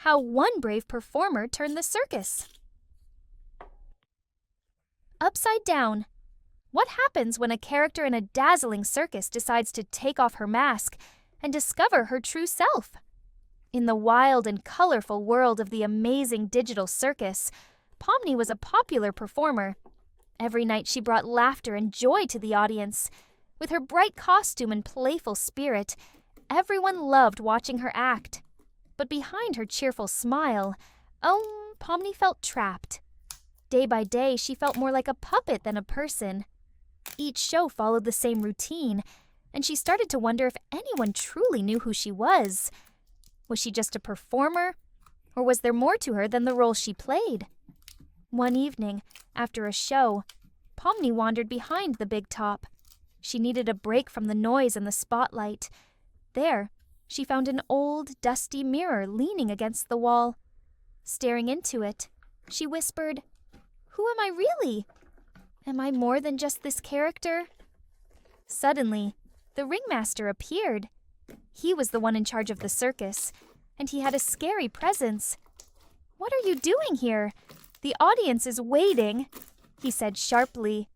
how one brave performer turned the circus. Upside down. What happens when a character in a dazzling circus decides to take off her mask and discover her true self? In the wild and colorful world of the amazing digital circus, Pomni was a popular performer. Every night she brought laughter and joy to the audience. With her bright costume and playful spirit, everyone loved watching her act. But behind her cheerful smile, Pomni felt trapped. Day by day, she felt more like a puppet than a person. Each show followed the same routine, and she started to wonder if anyone truly knew who she was. Was she just a performer, or was there more to her than the role she played? One evening, after a show, Pomni wandered behind the big top. She needed a break from the noise and the spotlight. There, she found an old, dusty mirror leaning against the wall. Staring into it, she whispered, "Who am I really? Am I more than just this character?" Suddenly, the ringmaster appeared. He was the one in charge of the circus, and he had a scary presence. "What are you doing here? The audience is waiting," he said sharply.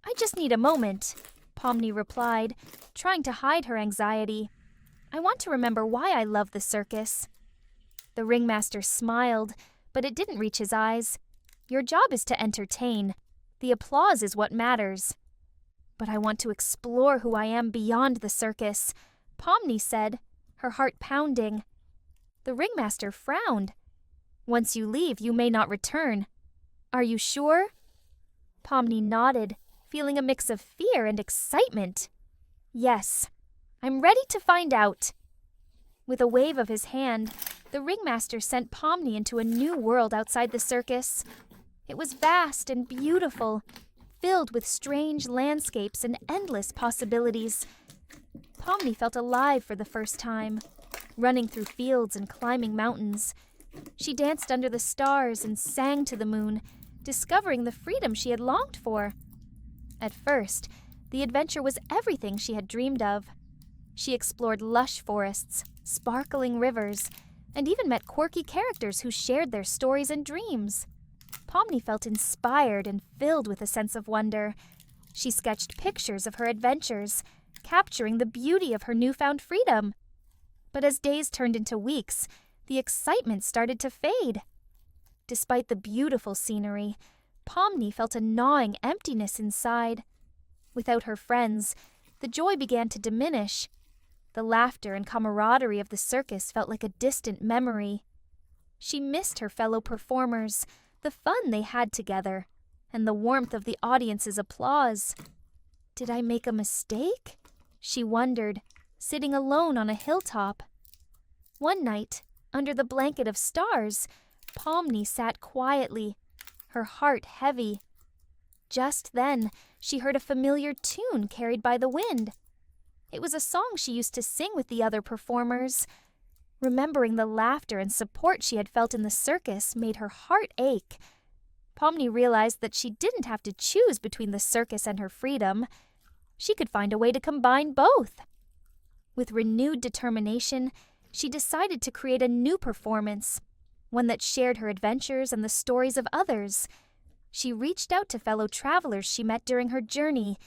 "I just need a moment," Pomni replied, trying to hide her anxiety. "I want to remember why I love the circus." The ringmaster smiled, but it didn't reach his eyes. "Your job is to entertain. The applause is what matters." "But I want to explore who I am beyond the circus," Pomni said, her heart pounding. The ringmaster frowned. "Once you leave, you may not return. Are you sure?" Pomni nodded, feeling a mix of fear and excitement. "Yes, I'm ready to find out." With a wave of his hand, the ringmaster sent Pomni into a new world outside the circus. It was vast and beautiful, filled with strange landscapes and endless possibilities. Pomni felt alive for the first time, running through fields and climbing mountains. She danced under the stars and sang to the moon, discovering the freedom she had longed for. At first, the adventure was everything she had dreamed of. She explored lush forests, sparkling rivers, and even met quirky characters who shared their stories and dreams. Pomni felt inspired and filled with a sense of wonder. She sketched pictures of her adventures, capturing the beauty of her newfound freedom. But as days turned into weeks, the excitement started to fade. Despite the beautiful scenery, Pomni felt a gnawing emptiness inside. Without her friends, the joy began to diminish. The laughter and camaraderie of the circus felt like a distant memory. She missed her fellow performers, the fun they had together, and the warmth of the audience's applause. "Did I make a mistake?" she wondered, sitting alone on a hilltop. One night, under the blanket of stars, Pomni sat quietly, her heart heavy. Just then, she heard a familiar tune carried by the wind. It was a song she used to sing with the other performers. Remembering the laughter and support she had felt in the circus made her heart ache. Pomni realized that she didn't have to choose between the circus and her freedom. She could find a way to combine both. With renewed determination, she decided to create a new performance, one that shared her adventures and the stories of others. She reached out to fellow travelers she met during her journey,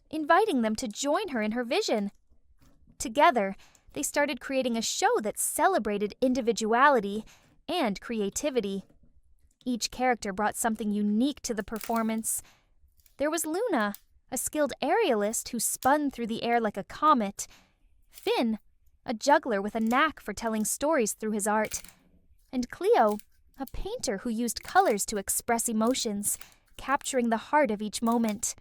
inviting them to join her in her vision. Together, they started creating a show that celebrated individuality and creativity. Each character brought something unique to the performance. There was Luna, a skilled aerialist who spun through the air like a comet. Finn, a juggler with a knack for telling stories through his art. And Cleo, a painter who used colors to express emotions, capturing the heart of each moment.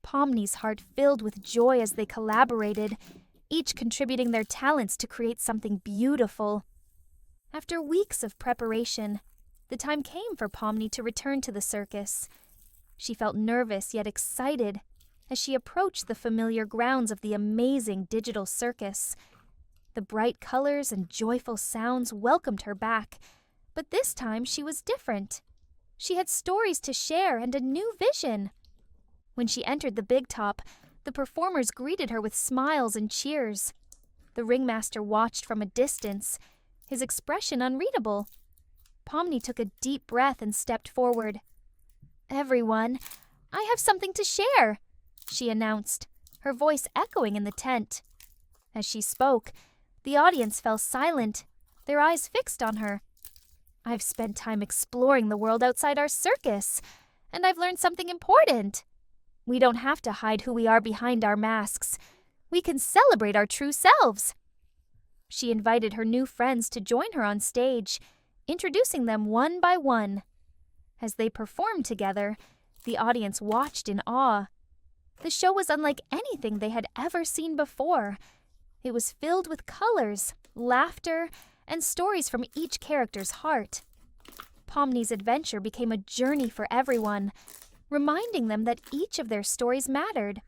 Pomni's heart filled with joy as they collaborated, each contributing their talents to create something beautiful. After weeks of preparation, the time came for Pomni to return to the circus. She felt nervous yet excited as she approached the familiar grounds of the amazing digital circus. The bright colors and joyful sounds welcomed her back, but this time she was different. She had stories to share and a new vision. When she entered the big top, the performers greeted her with smiles and cheers. The ringmaster watched from a distance, his expression unreadable. Pomni took a deep breath and stepped forward. "Everyone, I have something to share," she announced, her voice echoing in the tent. As she spoke, the audience fell silent, their eyes fixed on her. "I've spent time exploring the world outside our circus, and I've learned something important. We don't have to hide who we are behind our masks. We can celebrate our true selves." She invited her new friends to join her on stage, introducing them one by one. As they performed together, the audience watched in awe. The show was unlike anything they had ever seen before. It was filled with colors, laughter, and stories from each character's heart. Pomni's adventure became a journey for everyone, reminding them that each of their stories mattered.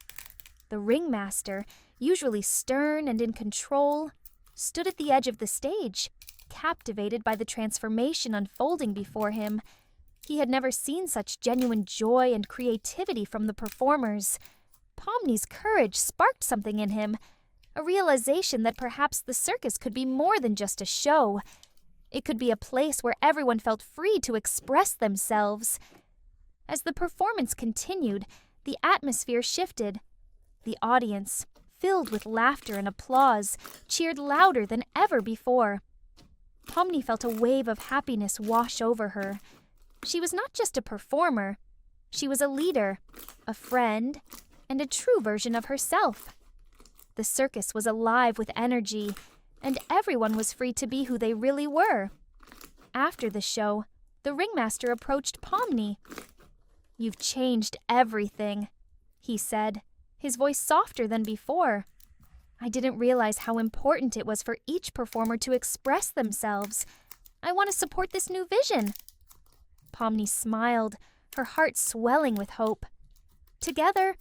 The ringmaster, usually stern and in control, stood at the edge of the stage, captivated by the transformation unfolding before him. He had never seen such genuine joy and creativity from the performers. Pomni's courage sparked something in him, a realization that perhaps the circus could be more than just a show. It could be a place where everyone felt free to express themselves. As the performance continued, the atmosphere shifted. The audience, filled with laughter and applause, cheered louder than ever before. Pomni felt a wave of happiness wash over her. She was not just a performer. She was a leader, a friend, and a true version of herself. The circus was alive with energy, and everyone was free to be who they really were. After the show, the ringmaster approached Pomni. "You've changed everything," he said, his voice softer than before. "I didn't realize how important it was for each performer to express themselves. I want to support this new vision." Pomni smiled, her heart swelling with hope. "Together,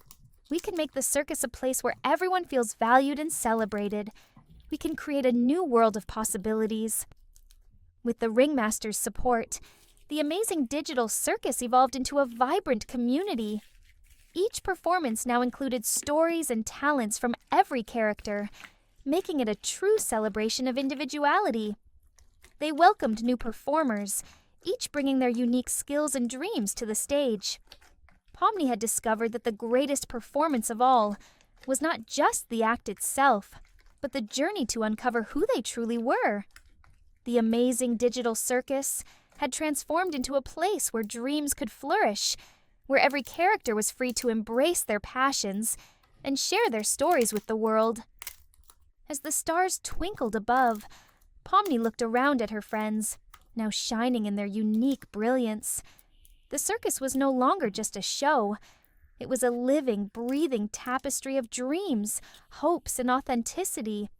we can make the circus a place where everyone feels valued and celebrated. We can create a new world of possibilities." With the ringmaster's support, the amazing digital circus evolved into a vibrant community. Each performance now included stories and talents from every character, making it a true celebration of individuality. They welcomed new performers, each bringing their unique skills and dreams to the stage. Pomni had discovered that the greatest performance of all was not just the act itself, but the journey to uncover who they truly were. The amazing digital circus had transformed into a place where dreams could flourish, where every character was free to embrace their passions and share their stories with the world. As the stars twinkled above, Pomni looked around at her friends, now shining in their unique brilliance. The circus was no longer just a show. It was a living, breathing tapestry of dreams, hopes, and authenticity.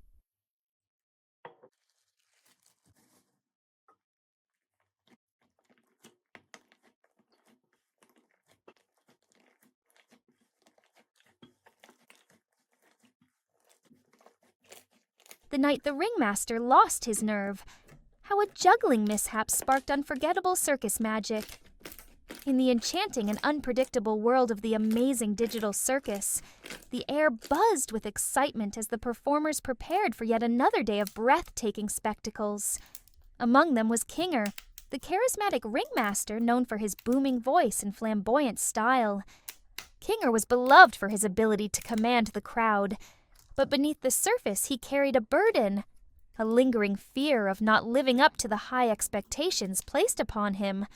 The night the ringmaster lost his nerve. How a juggling mishap sparked unforgettable circus magic. In the enchanting and unpredictable world of the amazing digital circus, the air buzzed with excitement as the performers prepared for yet another day of breathtaking spectacles. Among them was Kinger, the charismatic ringmaster known for his booming voice and flamboyant style. Kinger was beloved for his ability to command the crowd, but beneath the surface he carried a burden, a lingering fear of not living up to the high expectations placed upon him.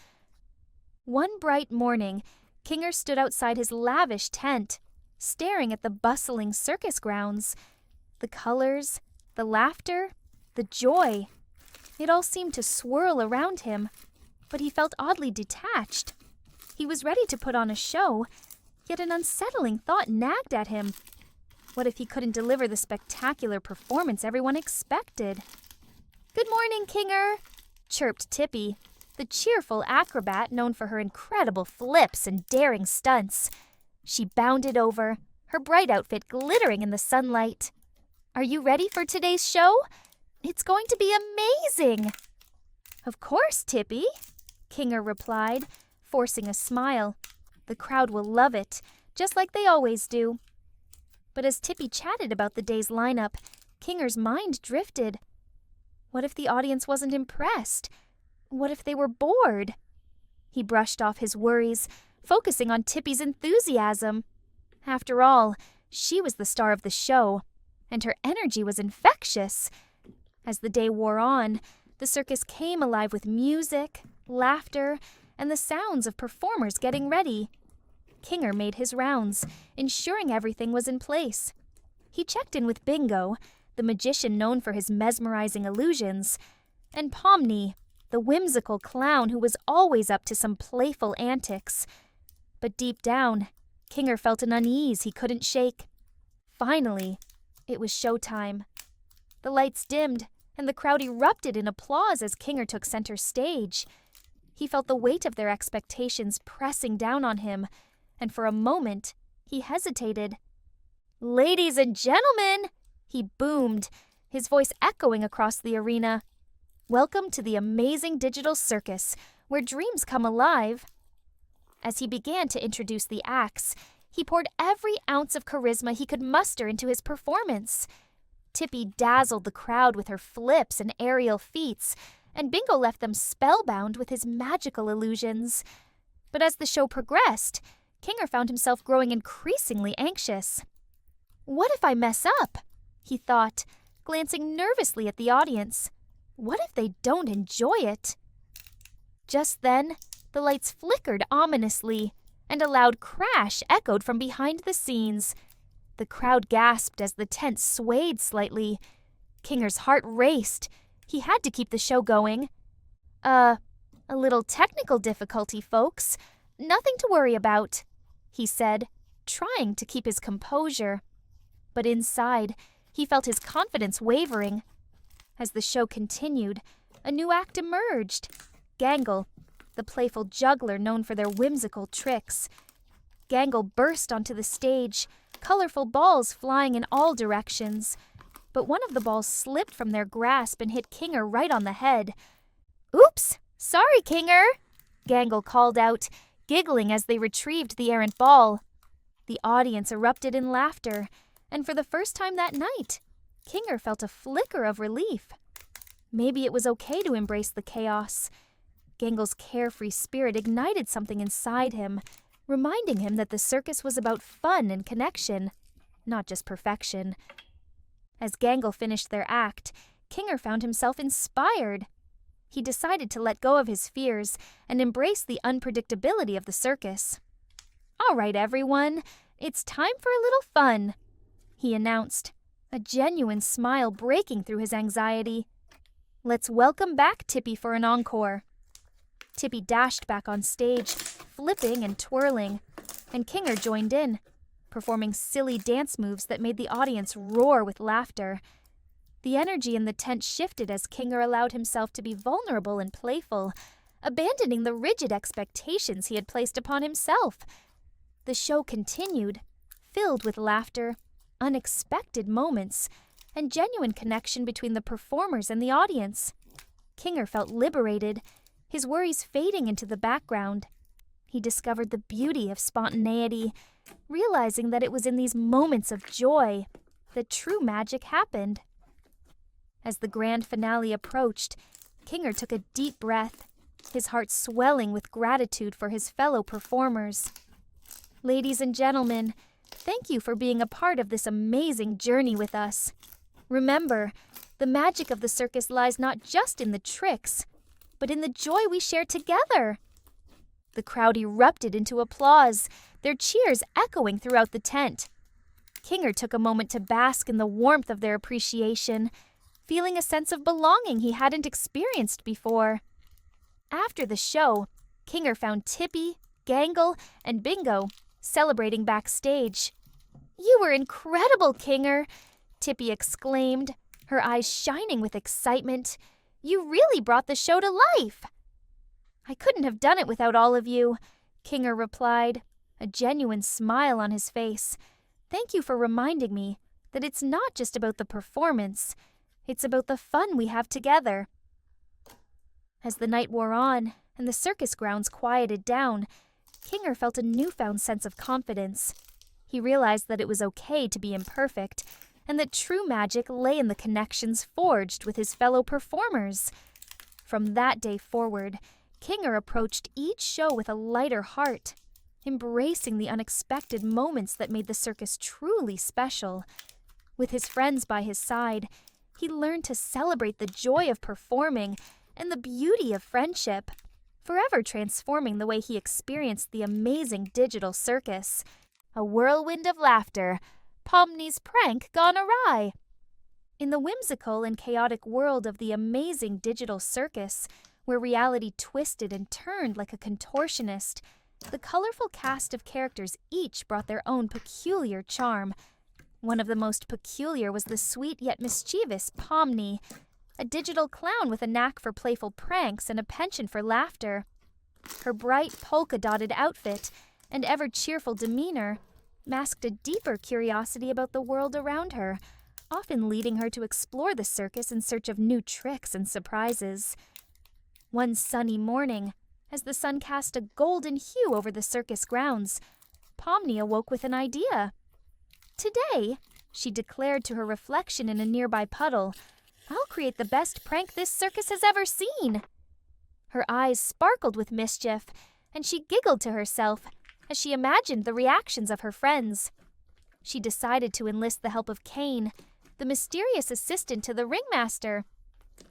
One bright morning, Kinger stood outside his lavish tent, staring at the bustling circus grounds. The colors, the laughter, the joy. It all seemed to swirl around him, but he felt oddly detached. He was ready to put on a show, yet an unsettling thought nagged at him. What if he couldn't deliver the spectacular performance everyone expected? "Good morning, Kinger," chirped Tippy, the cheerful acrobat known for her incredible flips and daring stunts. She bounded over, her bright outfit glittering in the sunlight. "Are you ready for today's show? It's going to be amazing!" "Of course, Tippy," Kinger replied, forcing a smile. "The crowd will love it, just like they always do." But as Tippy chatted about the day's lineup, Kinger's mind drifted. What if the audience wasn't impressed? What if they were bored? He brushed off his worries, focusing on Tippy's enthusiasm. After all, she was the star of the show, and her energy was infectious. As the day wore on, the circus came alive with music, laughter, and the sounds of performers getting ready. Kinger made his rounds, ensuring everything was in place. He checked in with Bingo, the magician known for his mesmerizing illusions, and Pomni, the whimsical clown who was always up to some playful antics. But deep down, Kinger felt an unease he couldn't shake. Finally, it was showtime. The lights dimmed, and the crowd erupted in applause as Kinger took center stage. He felt the weight of their expectations pressing down on him, and for a moment, he hesitated. "Ladies and gentlemen," he boomed, his voice echoing across the arena. "Welcome to the amazing digital circus, where dreams come alive." As he began to introduce the acts, he poured every ounce of charisma he could muster into his performance. Tippy dazzled the crowd with her flips and aerial feats, and Bingo left them spellbound with his magical illusions. But as the show progressed, Kinger found himself growing increasingly anxious. "What if I mess up?" he thought, glancing nervously at the audience. "What if they don't enjoy it?" Just then, the lights flickered ominously, and a loud crash echoed from behind the scenes. The crowd gasped as the tent swayed slightly. Kinger's heart raced. He had to keep the show going. A little technical difficulty, folks. Nothing to worry about," he said, trying to keep his composure. But inside, he felt his confidence wavering. As the show continued, a new act emerged. Gangle, the playful juggler known for their whimsical tricks. Gangle burst onto the stage, colorful balls flying in all directions. But one of the balls slipped from their grasp and hit Kinger right on the head. "Oops! Sorry, Kinger!" Gangle called out, giggling as they retrieved the errant ball. The audience erupted in laughter, and for the first time that night, Kinger felt a flicker of relief. Maybe it was okay to embrace the chaos. Gangle's carefree spirit ignited something inside him, reminding him that the circus was about fun and connection, not just perfection. As Gangle finished their act, Kinger found himself inspired. He decided to let go of his fears and embrace the unpredictability of the circus. "All right, everyone, it's time for a little fun," he announced, a genuine smile breaking through his anxiety. "Let's welcome back Tippy for an encore." Tippy dashed back on stage, flipping and twirling, and Kinger joined in, performing silly dance moves that made the audience roar with laughter. The energy in the tent shifted as Kinger allowed himself to be vulnerable and playful, abandoning the rigid expectations he had placed upon himself. The show continued, filled with laughter, unexpected moments, and genuine connection between the performers and the audience. Kinger felt liberated, his worries fading into the background. He discovered the beauty of spontaneity, realizing that it was in these moments of joy that true magic happened. As the grand finale approached, Kinger took a deep breath, his heart swelling with gratitude for his fellow performers. "Ladies and gentlemen, thank you for being a part of this amazing journey with us. Remember, the magic of the circus lies not just in the tricks, but in the joy we share together." The crowd erupted into applause, their cheers echoing throughout the tent. Kinger took a moment to bask in the warmth of their appreciation, feeling a sense of belonging he hadn't experienced before. After the show, Kinger found Tippy, Gangle, and Bingo celebrating backstage. "You were incredible, Kinger," Tippy exclaimed, her eyes shining with excitement. "You really brought the show to life." "I couldn't have done it without all of you," Kinger replied, a genuine smile on his face. "Thank you for reminding me that it's not just about the performance, it's about the fun we have together." As the night wore on and the circus grounds quieted down, Kinger felt a newfound sense of confidence. He realized that it was okay to be imperfect, and that true magic lay in the connections forged with his fellow performers. From that day forward, Kinger approached each show with a lighter heart, embracing the unexpected moments that made the circus truly special. With his friends by his side, he learned to celebrate the joy of performing and the beauty of friendship, forever transforming the way he experienced the amazing digital circus. A whirlwind of laughter, Pomni's prank gone awry. In the whimsical and chaotic world of the amazing digital circus, where reality twisted and turned like a contortionist, the colorful cast of characters each brought their own peculiar charm. One of the most peculiar was the sweet yet mischievous Pomni, a digital clown with a knack for playful pranks and a penchant for laughter. Her bright polka-dotted outfit and ever-cheerful demeanor masked a deeper curiosity about the world around her, often leading her to explore the circus in search of new tricks and surprises. One sunny morning, as the sun cast a golden hue over the circus grounds, Pomni awoke with an idea. "Today," she declared to her reflection in a nearby puddle, "I'll create the best prank this circus has ever seen." Her eyes sparkled with mischief, and she giggled to herself as she imagined the reactions of her friends. She decided to enlist the help of Kane, the mysterious assistant to the ringmaster.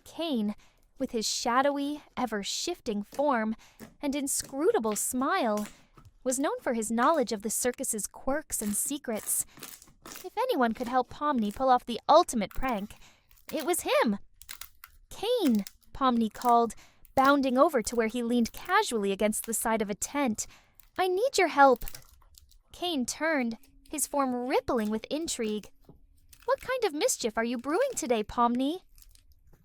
Kane, with his shadowy, ever-shifting form and inscrutable smile, was known for his knowledge of the circus's quirks and secrets. If anyone could help Pomni pull off the ultimate prank, it was him. "Kane," Pomni called, bounding over to where he leaned casually against the side of a tent. "I need your help." Kane turned, his form rippling with intrigue. "What kind of mischief are you brewing today, Pomni?"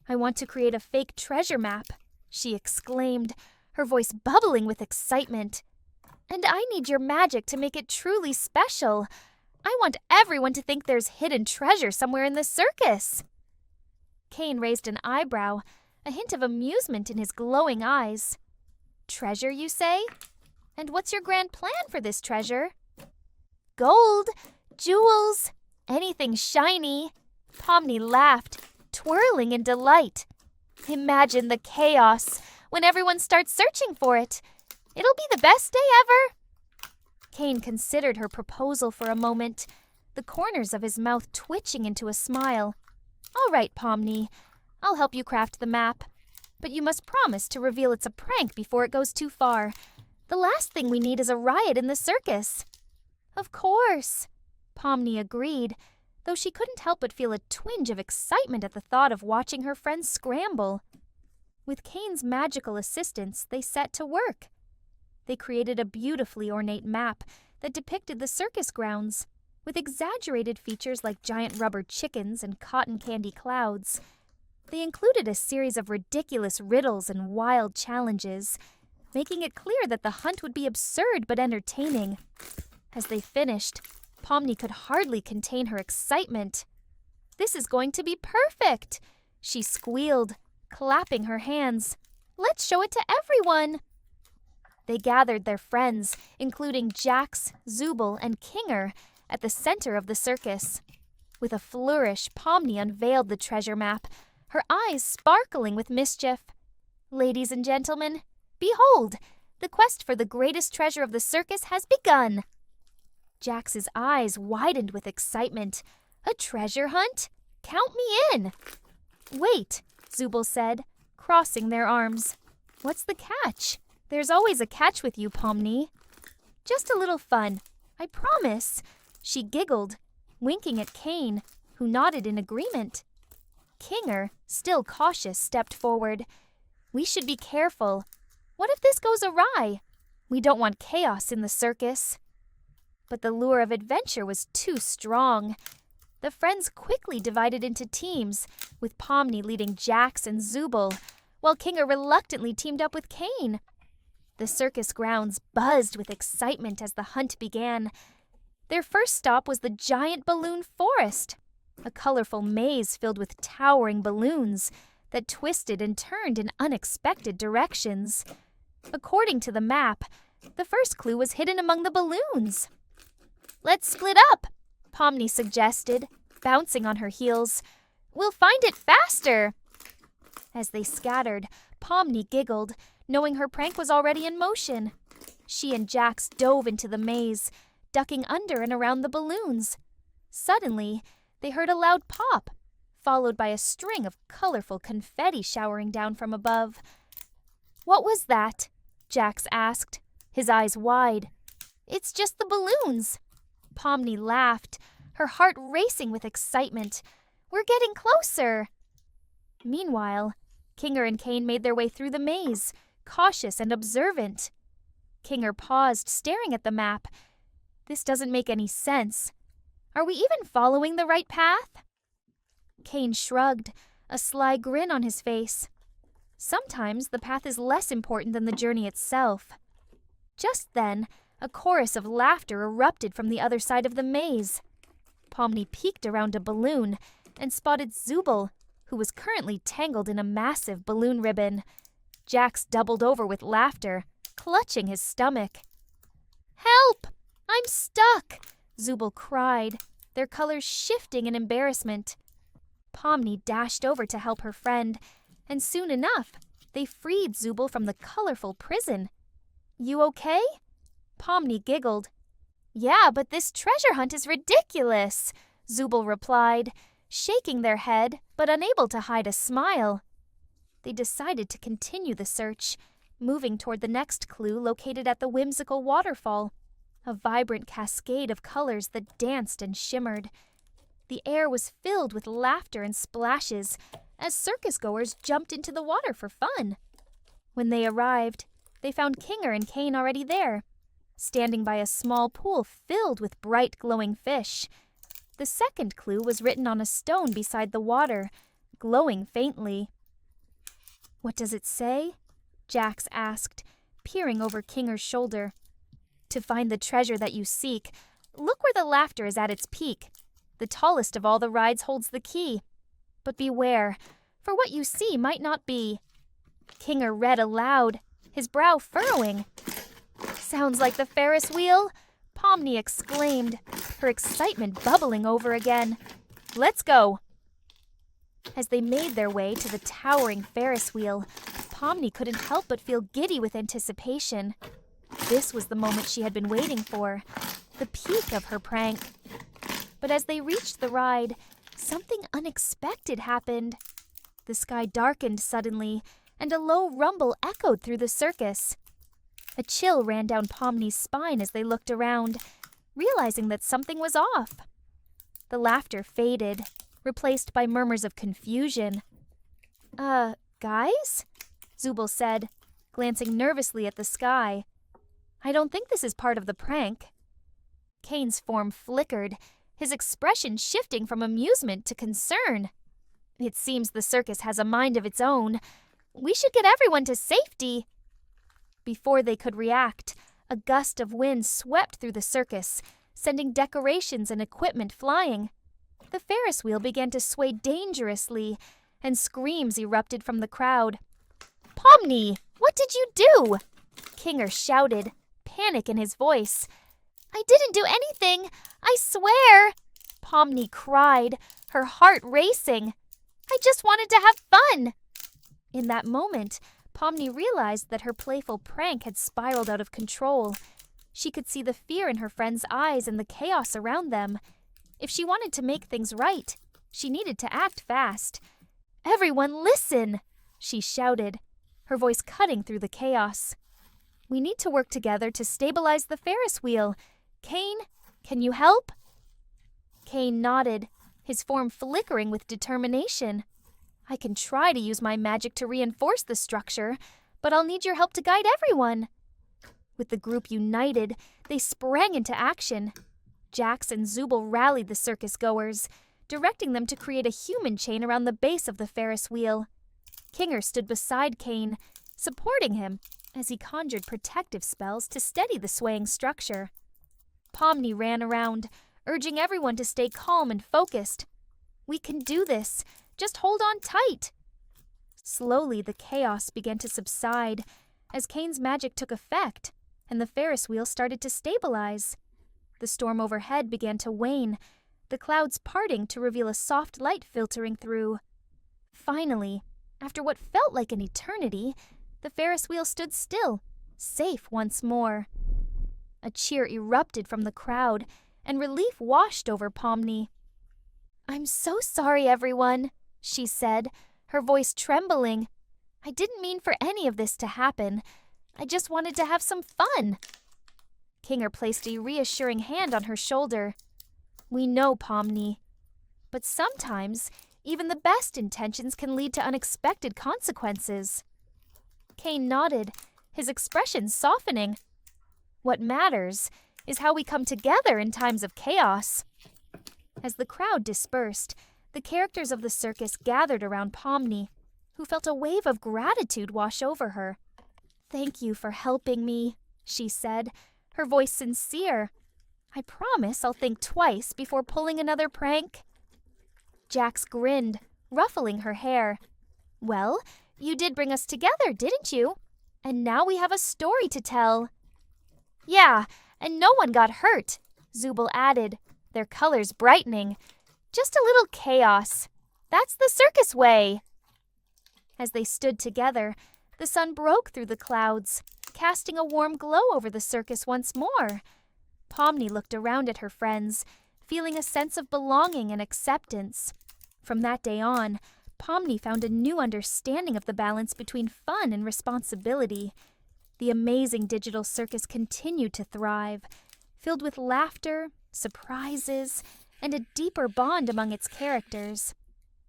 "I want to create a fake treasure map," she exclaimed, her voice bubbling with excitement. "And I need your magic to make it truly special. I want everyone to think there's hidden treasure somewhere in the circus." Kane raised an eyebrow, a hint of amusement in his glowing eyes. "Treasure, you say? And what's your grand plan for this treasure?" "Gold, jewels, anything shiny." Pomni laughed, twirling in delight. "Imagine the chaos when everyone starts searching for it. It'll be the best day ever." Kane considered her proposal for a moment, the corners of his mouth twitching into a smile. "All right, Pomni, I'll help you craft the map. But you must promise to reveal it's a prank before it goes too far. The last thing we need is a riot in the circus." "Of course," Pomni agreed, though she couldn't help but feel a twinge of excitement at the thought of watching her friends scramble. With Kane's magical assistance, they set to work. They created a beautifully ornate map that depicted the circus grounds, with exaggerated features like giant rubber chickens and cotton candy clouds. They included a series of ridiculous riddles and wild challenges, making it clear that the hunt would be absurd but entertaining. As they finished, Pomni could hardly contain her excitement. "This is going to be perfect," she squealed, clapping her hands. "Let's show it to everyone." They gathered their friends, including Jax, Zubul, and Kinger, at the center of the circus. With a flourish, Pomni unveiled the treasure map, her eyes sparkling with mischief. "Ladies and gentlemen, behold, the quest for the greatest treasure of the circus has begun." Jax's eyes widened with excitement. "A treasure hunt? Count me in." "Wait," Zubul said, crossing their arms. "What's the catch?" "There's always a catch with you, Pomni." "Just a little fun, I promise," she giggled, winking at Kane, who nodded in agreement. Kinger, still cautious, stepped forward. "We should be careful. What if this goes awry? We don't want chaos in the circus." But the lure of adventure was too strong. The friends quickly divided into teams, with Pomni leading Jax and Zubul, while Kinger reluctantly teamed up with Kane. The circus grounds buzzed with excitement as the hunt began. Their first stop was the giant balloon forest, a colorful maze filled with towering balloons that twisted and turned in unexpected directions. According to the map, the first clue was hidden among the balloons. "Let's split up," Pomni suggested, bouncing on her heels. "We'll find it faster!" As they scattered, Pomni giggled, knowing her prank was already in motion. She and Jax dove into the maze, ducking under and around the balloons. Suddenly, they heard a loud pop, followed by a string of colorful confetti showering down from above. "What was that?" Jax asked, his eyes wide. "It's just the balloons." Pomni laughed, her heart racing with excitement. "We're getting closer." Meanwhile, Kinger and Kane made their way through the maze, cautious and observant. Kinger paused, staring at the map. "This doesn't make any sense. Are we even following the right path?" Kane shrugged, a sly grin on his face. Sometimes the path is less important than the journey itself. Just then, a chorus of laughter erupted from the other side of the maze. Pomni peeked around a balloon and spotted Zubul, who was currently tangled in a massive balloon ribbon. Jax doubled over with laughter, clutching his stomach. "Help! I'm stuck!" Zubul cried, their colors shifting in embarrassment. Pomni dashed over to help her friend, and soon enough, they freed Zubul from the colorful prison. "You okay?" Pomni giggled. "Yeah, but this treasure hunt is ridiculous," Zubul replied, shaking their head but unable to hide a smile. They decided to continue the search, moving toward the next clue located at the whimsical waterfall, a vibrant cascade of colors that danced and shimmered. The air was filled with laughter and splashes as circus-goers jumped into the water for fun. When they arrived, they found Kinger and Kane already there, standing by a small pool filled with bright glowing fish. The second clue was written on a stone beside the water, glowing faintly. "What does it say?" Jax asked, peering over Kinger's shoulder. "To find the treasure that you seek, look where the laughter is at its peak. The tallest of all the rides holds the key. But beware, for what you see might not be." Kinger read aloud, his brow furrowing. "Sounds like the Ferris wheel," Pomni exclaimed, her excitement bubbling over again. "Let's go." As they made their way to the towering Ferris wheel, Pomni couldn't help but feel giddy with anticipation. This was the moment she had been waiting for, the peak of her prank. But as they reached the ride, something unexpected happened. The sky darkened suddenly, and a low rumble echoed through the circus. A chill ran down Pomni's spine as they looked around, realizing that something was off. The laughter faded, replaced by murmurs of confusion. Guys?" Zubul said, glancing nervously at the sky. "I don't think this is part of the prank." Kane's form flickered, his expression shifting from amusement to concern. "It seems the circus has a mind of its own. We should get everyone to safety." Before they could react, a gust of wind swept through the circus, sending decorations and equipment flying. The Ferris wheel began to sway dangerously, and screams erupted from the crowd. "Pomni, what did you do?" Kinger shouted, panic in his voice. "I didn't do anything, I swear," Pomni cried, her heart racing. "I just wanted to have fun." In that moment, Pomni realized that her playful prank had spiraled out of control. She could see the fear in her friends' eyes and the chaos around them. If she wanted to make things right, she needed to act fast. "Everyone listen!" she shouted, her voice cutting through the chaos. "We need to work together to stabilize the Ferris wheel. Kane, can you help?" Kane nodded, his form flickering with determination. "I can try to use my magic to reinforce the structure, but I'll need your help to guide everyone." With the group united, they sprang into action. Jax and Zubul rallied the circus goers, directing them to create a human chain around the base of the Ferris wheel. Kinger stood beside Kane, supporting him as he conjured protective spells to steady the swaying structure. Pomni ran around, urging everyone to stay calm and focused. "We can do this. Just hold on tight." Slowly, the chaos began to subside as Kane's magic took effect, and the Ferris wheel started to stabilize. The storm overhead began to wane, the clouds parting to reveal a soft light filtering through. Finally, after what felt like an eternity, the Ferris wheel stood still, safe once more. A cheer erupted from the crowd, and relief washed over Pomni. "I'm so sorry, everyone," she said, her voice trembling. "I didn't mean for any of this to happen. I just wanted to have some fun." Kinger placed a reassuring hand on her shoulder. "We know, Pomni. But sometimes, even the best intentions can lead to unexpected consequences." Kane nodded, his expression softening. "What matters is how we come together in times of chaos." As the crowd dispersed, the characters of the circus gathered around Pomni, who felt a wave of gratitude wash over her. "Thank you for helping me," she said, her voice sincere. "I promise I'll think twice before pulling another prank." Jax grinned, ruffling her hair. "Well, you did bring us together, didn't you? And now we have a story to tell." "Yeah, and no one got hurt," Zubul added, their colors brightening. "Just a little chaos. That's the circus way." As they stood together, the sun broke through the clouds, casting a warm glow over the circus once more. Pomni looked around at her friends, feeling a sense of belonging and acceptance. From that day on, Pomni found a new understanding of the balance between fun and responsibility. The amazing digital circus continued to thrive, filled with laughter, surprises, and a deeper bond among its characters.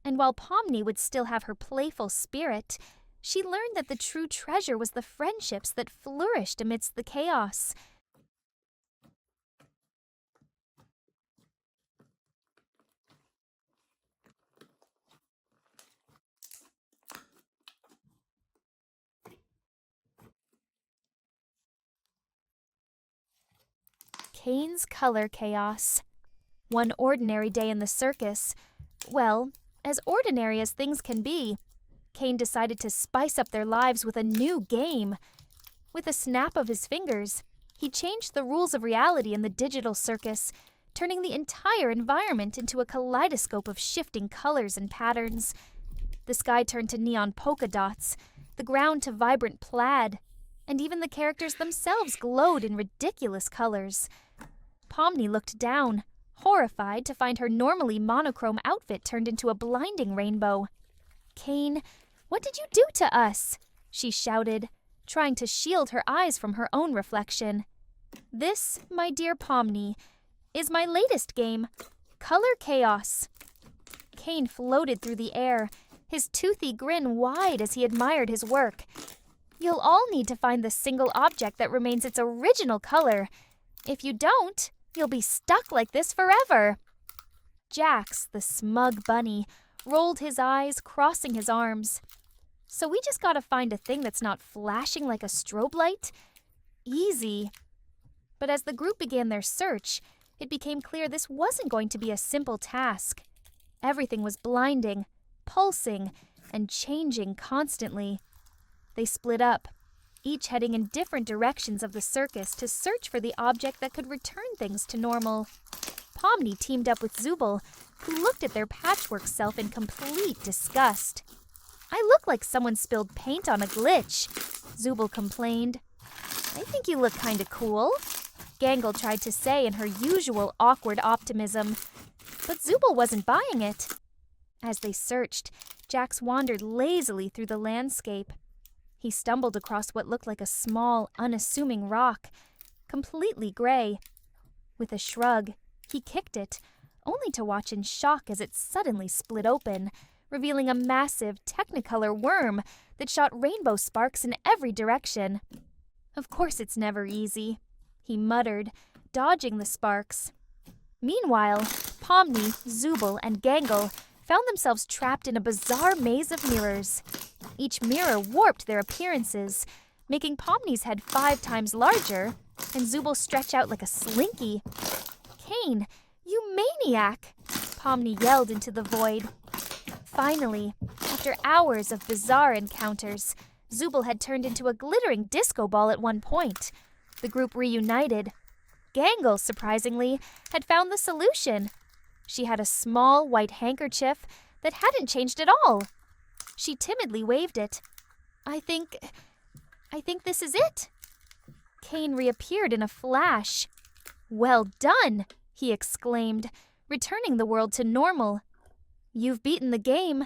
And while Pomni would still have her playful spirit, she learned that the true treasure was the friendships that flourished amidst the chaos. Kane's color chaos. One ordinary day in the circus. Well, as ordinary as things can be. Kane decided to spice up their lives with a new game. With a snap of his fingers, he changed the rules of reality in the digital circus, turning the entire environment into a kaleidoscope of shifting colors and patterns. The sky turned to neon polka dots, the ground to vibrant plaid, and even the characters themselves glowed in ridiculous colors. Pomni looked down, horrified to find her normally monochrome outfit turned into a blinding rainbow. "Kane, what did you do to us?" she shouted, trying to shield her eyes from her own reflection. "This, my dear Pomni, is my latest game, Color Chaos." Kane floated through the air, his toothy grin wide as he admired his work. "You'll all need to find the single object that remains its original color. If you don't, you'll be stuck like this forever." Jax, the smug bunny, rolled his eyes, crossing his arms. "So we just gotta find a thing that's not flashing like a strobe light? Easy." But as the group began their search, it became clear this wasn't going to be a simple task. Everything was blinding, pulsing, and changing constantly. They split up, each heading in different directions of the circus to search for the object that could return things to normal. Pomni teamed up with Zubul, who looked at their patchwork self in complete disgust. "I look like someone spilled paint on a glitch," Zubul complained. "I think you look kinda cool," Gangle tried to say in her usual awkward optimism. But Zubul wasn't buying it. As they searched, Jax wandered lazily through the landscape. He stumbled across what looked like a small, unassuming rock, completely gray. With a shrug, he kicked it, only to watch in shock as it suddenly split open, revealing a massive technicolor worm that shot rainbow sparks in every direction. "Of course it's never easy," he muttered, dodging the sparks. Meanwhile, Pomni, Zubul, and Gangle found themselves trapped in a bizarre maze of mirrors. Each mirror warped their appearances, making Pomni's head 5 times larger, and Zubul stretch out like a slinky. "Kane, you maniac!" Pomni yelled into the void. Finally, after hours of bizarre encounters, Zubul had turned into a glittering disco ball at one point. The group reunited. Gangle, surprisingly, had found the solution. She had a small white handkerchief that hadn't changed at all. She timidly waved it. I think this is it. Kane reappeared in a flash. Well done, he exclaimed, returning the world to normal. You've beaten the game,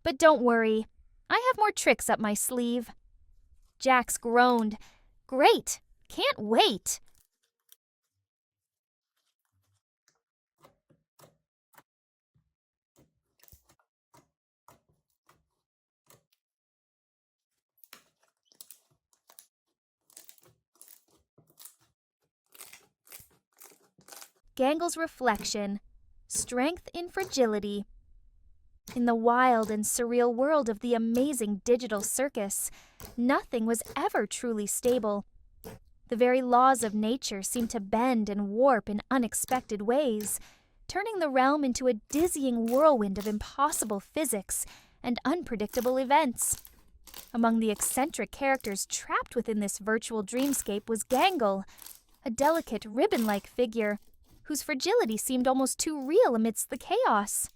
but don't worry. I have more tricks up my sleeve. Jax groaned. Great! Can't wait! Gangle's reflection. Strength in fragility. In the wild and surreal world of the amazing digital circus, nothing was ever truly stable. The very laws of nature seemed to bend and warp in unexpected ways, turning the realm into a dizzying whirlwind of impossible physics and unpredictable events. Among the eccentric characters trapped within this virtual dreamscape was Gangle, a delicate ribbon-like figure whose fragility seemed almost too real amidst the chaos.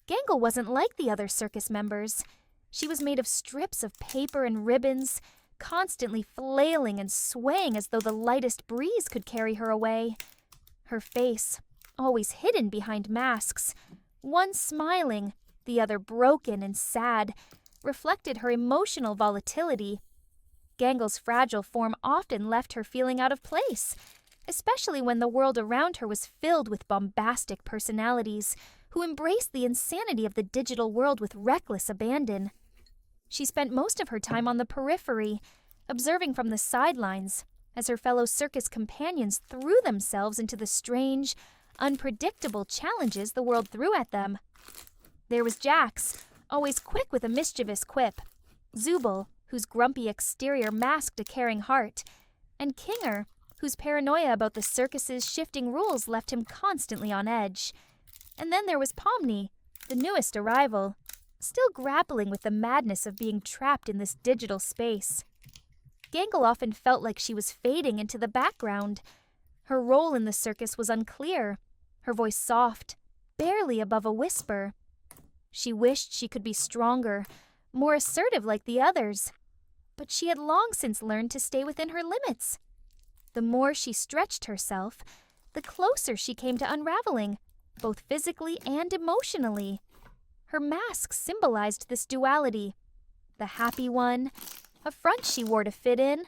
Gangle wasn't like the other circus members. She was made of strips of paper and ribbons, constantly flailing and swaying as though the lightest breeze could carry her away. Her face, always hidden behind masks, one smiling, the other broken and sad, reflected her emotional volatility. Gangle's fragile form often left her feeling out of place, especially when the world around her was filled with bombastic personalities who embraced the insanity of the digital world with reckless abandon. She spent most of her time on the periphery, observing from the sidelines as her fellow circus companions threw themselves into the strange, unpredictable challenges the world threw at them. There was Jax, always quick with a mischievous quip, Zubul, whose grumpy exterior masked a caring heart, and Kinger, whose paranoia about the circus's shifting rules left him constantly on edge. And then there was Pomni, the newest arrival, still grappling with the madness of being trapped in this digital space. Gangle often felt like she was fading into the background. Her role in the circus was unclear, her voice soft, barely above a whisper. She wished she could be stronger, more assertive like the others, but she had long since learned to stay within her limits. The more she stretched herself, the closer she came to unraveling, both physically and emotionally. Her mask symbolized this duality. The happy one, a front she wore to fit in,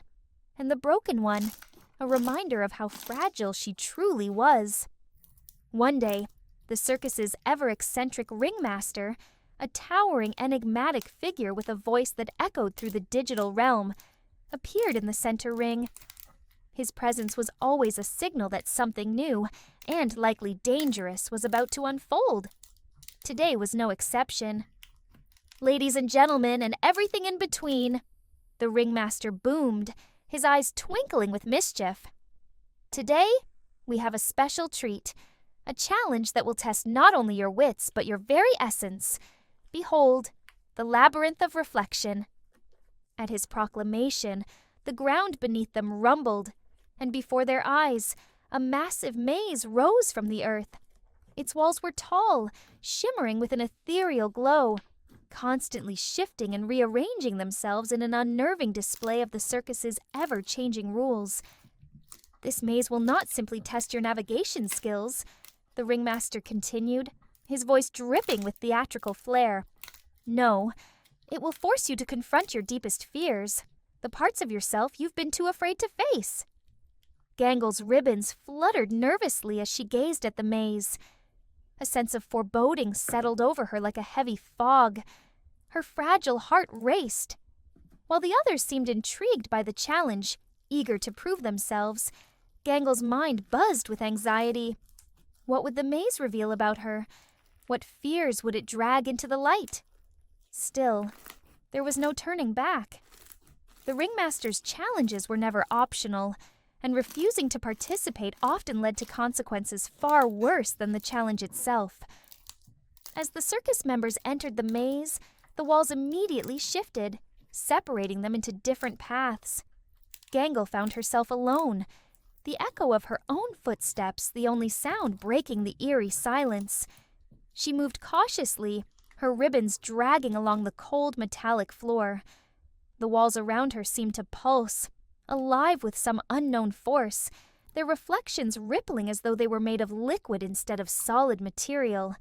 and the broken one, a reminder of how fragile she truly was. One day, the circus's ever-eccentric ringmaster, a towering, enigmatic figure with a voice that echoed through the digital realm, appeared in the center ring. His presence was always a signal that something new, and likely dangerous, was about to unfold. Today was no exception. Ladies and gentlemen, and everything in between, the ringmaster boomed, his eyes twinkling with mischief. Today, we have a special treat, a challenge that will test not only your wits, but your very essence. Behold, the labyrinth of reflection. At his proclamation, the ground beneath them rumbled, and before their eyes, a massive maze rose from the earth. Its walls were tall, shimmering with an ethereal glow, constantly shifting and rearranging themselves in an unnerving display of the circus's ever-changing rules. This maze will not simply test your navigation skills, the ringmaster continued, his voice dripping with theatrical flair. No, it will force you to confront your deepest fears, the parts of yourself you've been too afraid to face. Gangle's ribbons fluttered nervously as she gazed at the maze. A sense of foreboding settled over her like a heavy fog. Her fragile heart raced. While the others seemed intrigued by the challenge, eager to prove themselves, Gangle's mind buzzed with anxiety. What would the maze reveal about her? What fears would it drag into the light? Still, there was no turning back. The ringmaster's challenges were never optional, and refusing to participate often led to consequences far worse than the challenge itself. As the circus members entered the maze, the walls immediately shifted, separating them into different paths. Gangle found herself alone. the echo of her own footsteps the only sound breaking the eerie silence. She moved cautiously, her ribbons dragging along the cold metallic floor. The walls around her seemed to pulse, alive with some unknown force, their reflections rippling as though they were made of liquid instead of solid material.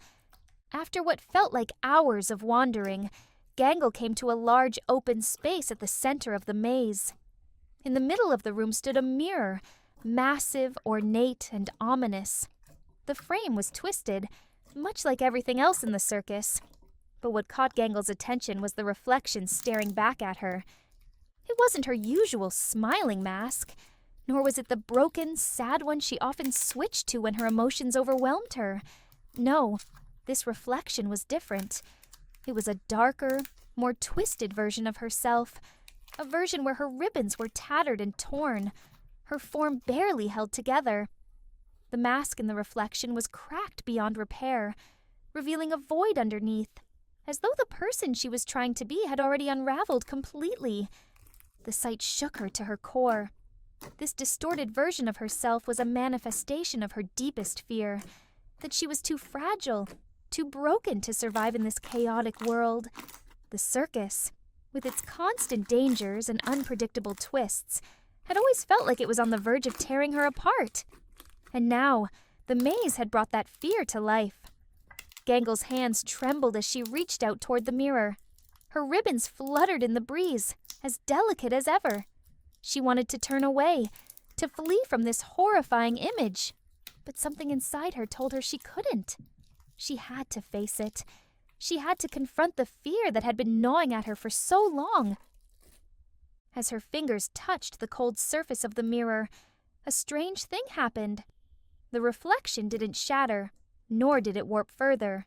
After what felt like hours of wandering, Gangle came to a large open space at the center of the maze. In the middle of the room stood a mirror, massive, ornate, and ominous. The frame was twisted, much like everything else in the circus. But what caught Gangle's attention was the reflection staring back at her. It wasn't her usual smiling mask, nor was it the broken, sad one she often switched to when her emotions overwhelmed her. No, this reflection was different. It was a darker, more twisted version of herself, a version where her ribbons were tattered and torn, her form barely held together. The mask in the reflection was cracked beyond repair, revealing a void underneath, as though the person she was trying to be had already unraveled completely. The sight shook her to her core. This distorted version of herself was a manifestation of her deepest fear, that she was too fragile, too broken to survive in this chaotic world. The circus, with its constant dangers and unpredictable twists, had always felt like it was on the verge of tearing her apart. And now, the maze had brought that fear to life. Gangle's hands trembled as she reached out toward the mirror. Her ribbons fluttered in the breeze, as delicate as ever. She wanted to turn away, to flee from this horrifying image. But something inside her told her she couldn't. She had to face it. She had to confront the fear that had been gnawing at her for so long. As her fingers touched the cold surface of the mirror, a strange thing happened. The reflection didn't shatter, nor did it warp further.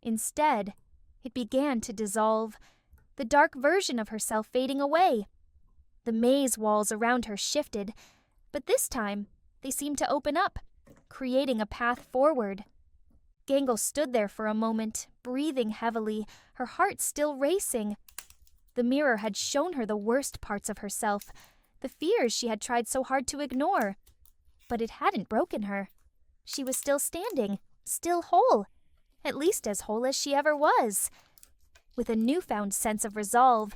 Instead, it began to dissolve, the dark version of herself fading away. The maze walls around her shifted, but this time they seemed to open up, creating a path forward. Gangle stood there for a moment, breathing heavily, her heart still racing. The mirror had shown her the worst parts of herself, the fears she had tried so hard to ignore. But it hadn't broken her. She was still standing, still whole, at least as whole as she ever was. With a newfound sense of resolve,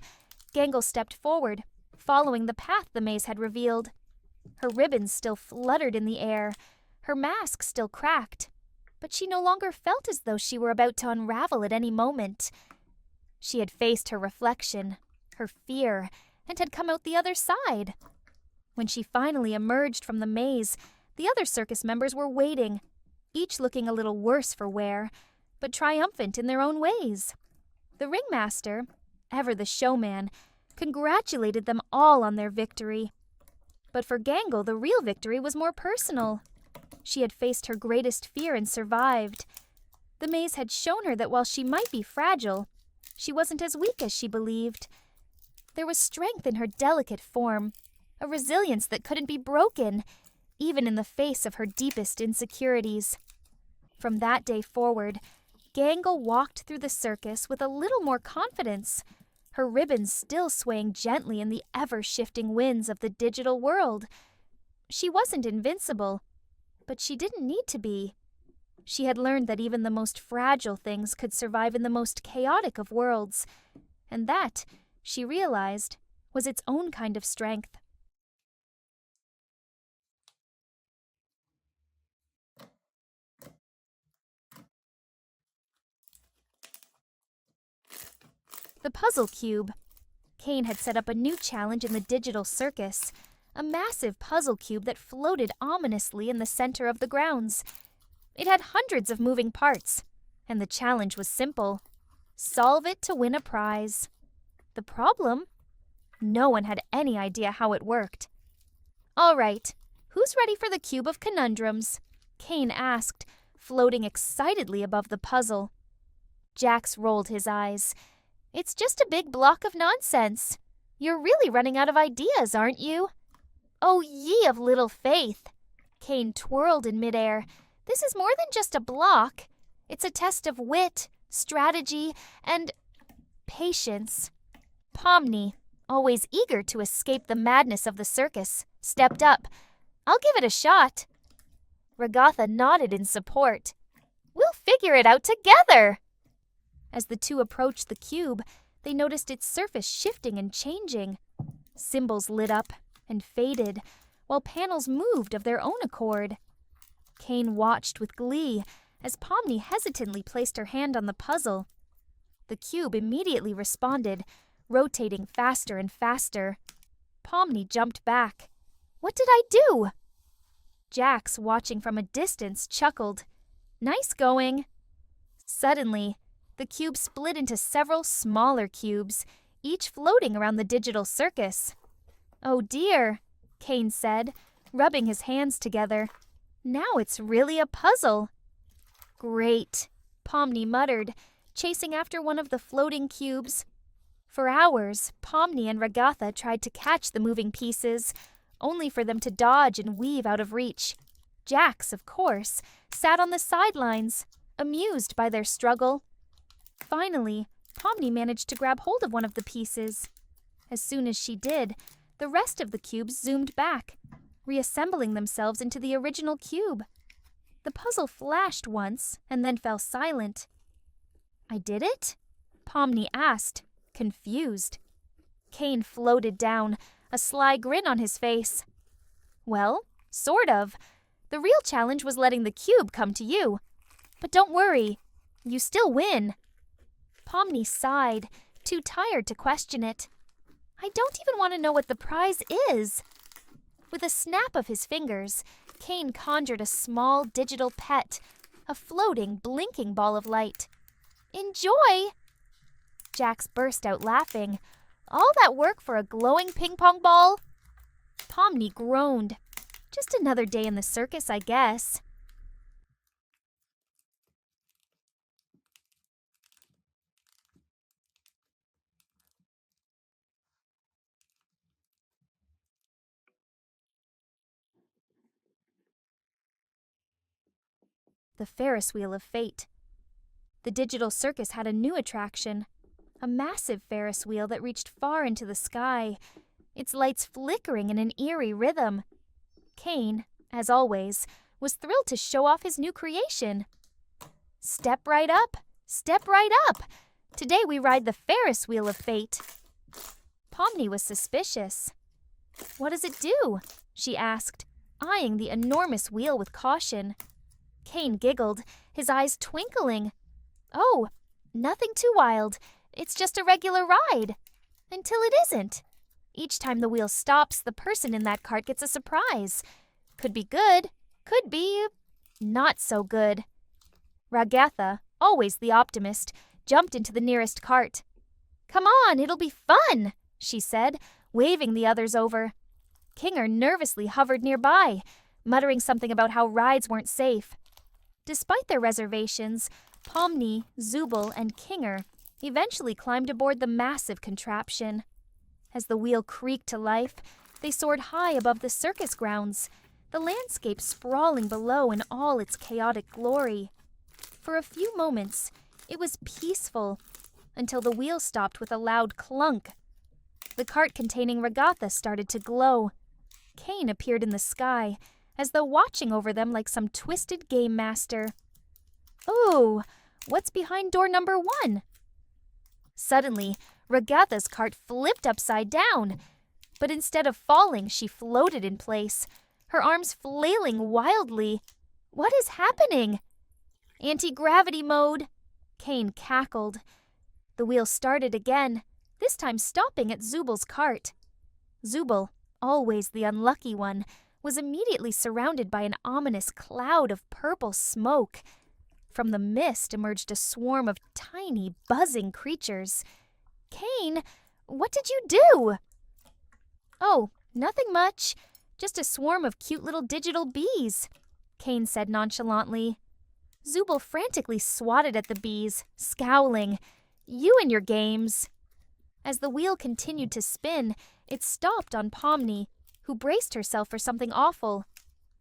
Gangle stepped forward, following the path the maze had revealed. Her ribbons still fluttered in the air, her mask still cracked, but she no longer felt as though she were about to unravel at any moment. She had faced her reflection, her fear, and had come out the other side. When she finally emerged from the maze, the other circus members were waiting, each looking a little worse for wear, but triumphant in their own ways. The ringmaster, ever the showman, congratulated them all on their victory. But for Gangle, the real victory was more personal. She had faced her greatest fear and survived. The maze had shown her that while she might be fragile, she wasn't as weak as she believed. There was strength in her delicate form, a resilience that couldn't be broken, even in the face of her deepest insecurities. From that day forward, Gangle walked through the circus with a little more confidence, her ribbons still swaying gently in the ever-shifting winds of the digital world. She wasn't invincible, but she didn't need to be. She had learned that even the most fragile things could survive in the most chaotic of worlds, and that, she realized, was its own kind of strength. The puzzle cube. Kane had set up a new challenge in the digital circus, a massive puzzle cube that floated ominously in the center of the grounds. It had hundreds of moving parts, and the challenge was simple. Solve it to win a prize. The problem? No one had any idea how it worked. All right, who's ready for the cube of conundrums? Kane asked, floating excitedly above the puzzle. Jax rolled his eyes. It's just a big block of nonsense. You're really running out of ideas, aren't you? Oh, ye of little faith! Kane twirled in midair. This is more than just a block. It's a test of wit, strategy, and patience. Pomni, always eager to escape the madness of the circus, stepped up. I'll give it a shot. Ragatha nodded in support. We'll figure it out together. As the two approached the cube, they noticed its surface shifting and changing. Symbols lit up and faded, while panels moved of their own accord. Cain watched with glee as Pomni hesitantly placed her hand on the puzzle. The cube immediately responded, rotating faster and faster. Pomni jumped back. What did I do? Jax, watching from a distance, chuckled. Nice going. Suddenly, the cube split into several smaller cubes, each floating around the digital circus. Oh dear, Cain said, rubbing his hands together. Now it's really a puzzle. Great, Pomni muttered, chasing after one of the floating cubes. For hours, Pomni and Ragatha tried to catch the moving pieces, only for them to dodge and weave out of reach. Jax, of course, sat on the sidelines, amused by their struggle. Finally, Pomni managed to grab hold of one of the pieces. As soon as she did, the rest of the cubes zoomed back, reassembling themselves into the original cube. The puzzle flashed once and then fell silent. I did it? Pomni asked, confused. Cain floated down, a sly grin on his face. Well, sort of. The real challenge was letting the cube come to you. But don't worry, you still win. Pomni sighed, too tired to question it. I don't even want to know what the prize is. With a snap of his fingers, Cain conjured a small digital pet, a floating, blinking ball of light. Enjoy! Jax burst out laughing. All that work for a glowing ping-pong ball? Pomni groaned. Just another day in the circus, I guess. The Ferris wheel of fate. The digital circus had a new attraction, a massive Ferris wheel that reached far into the sky, its lights flickering in an eerie rhythm. Cain, as always, was thrilled to show off his new creation. Step right up, step right up. Today we ride the Ferris wheel of fate. Pomni was suspicious. What does it do? She asked, eyeing the enormous wheel with caution. Cain giggled, his eyes twinkling. Oh, nothing too wild. It's just a regular ride. Until it isn't. Each time the wheel stops, the person in that cart gets a surprise. Could be good, could be not so good. Ragatha, always the optimist, jumped into the nearest cart. Come on, it'll be fun, she said, waving the others over. Kinger nervously hovered nearby, muttering something about how rides weren't safe. Despite their reservations, Pomni, Zubul, and Kinger eventually climbed aboard the massive contraption. As the wheel creaked to life, they soared high above the circus grounds, the landscape sprawling below in all its chaotic glory. For a few moments, it was peaceful, until the wheel stopped with a loud clunk. The cart containing Ragatha started to glow. Cain appeared in the sky, as though watching over them like some twisted game master. Ooh, what's behind door number 1? Suddenly, Ragatha's cart flipped upside down, but instead of falling, she floated in place, her arms flailing wildly. What is happening? Anti-gravity mode, Cain cackled. The wheel started again, this time stopping at Zubul's cart. Zubul, always the unlucky one, was immediately surrounded by an ominous cloud of purple smoke. From the mist emerged a swarm of tiny, buzzing creatures. Cain, what did you do? Oh, nothing much. Just a swarm of cute little digital bees, Cain said nonchalantly. Zubul frantically swatted at the bees, scowling. You and your games. As the wheel continued to spin, it stopped on Pomni, who braced herself for something awful.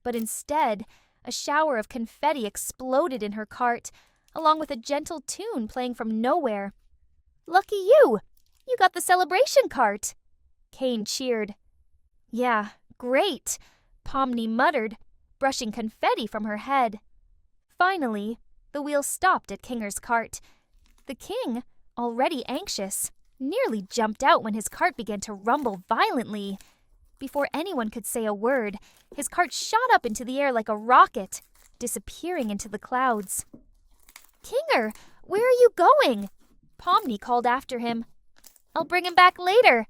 But instead, a shower of confetti exploded in her cart, along with a gentle tune playing from nowhere. Lucky you! You got the celebration cart! Cain cheered. Yeah, great. Pomni muttered, brushing confetti from her head. Finally, the wheel stopped at Kinger's cart. The king, already anxious, nearly jumped out when his cart began to rumble violently. Before anyone could say a word, his cart shot up into the air like a rocket, disappearing into the clouds. "Kinger, where are you going?" Pomni called after him. "I'll bring him back later."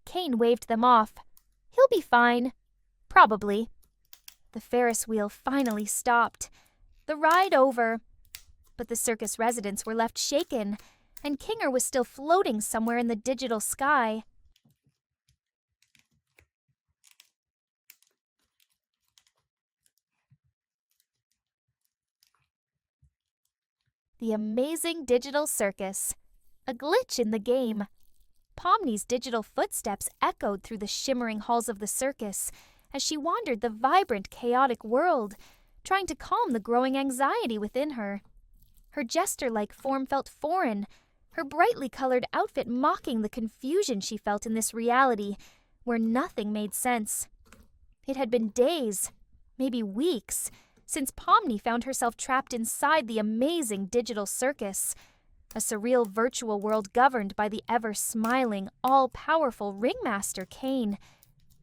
Kane waved them off. "He'll be fine. Probably." The Ferris wheel finally stopped. The ride over. But the circus residents were left shaken, and Kinger was still floating somewhere in the digital sky. The amazing digital circus. A glitch in the game. Pomni's digital footsteps echoed through the shimmering halls of the circus as she wandered the vibrant, chaotic world, trying to calm the growing anxiety within her. Her jester-like form felt foreign, her brightly colored outfit mocking the confusion she felt in this reality where nothing made sense. It had been days, maybe weeks, since Pomni found herself trapped inside the amazing digital circus, a surreal virtual world governed by the ever-smiling, all-powerful ringmaster Kane.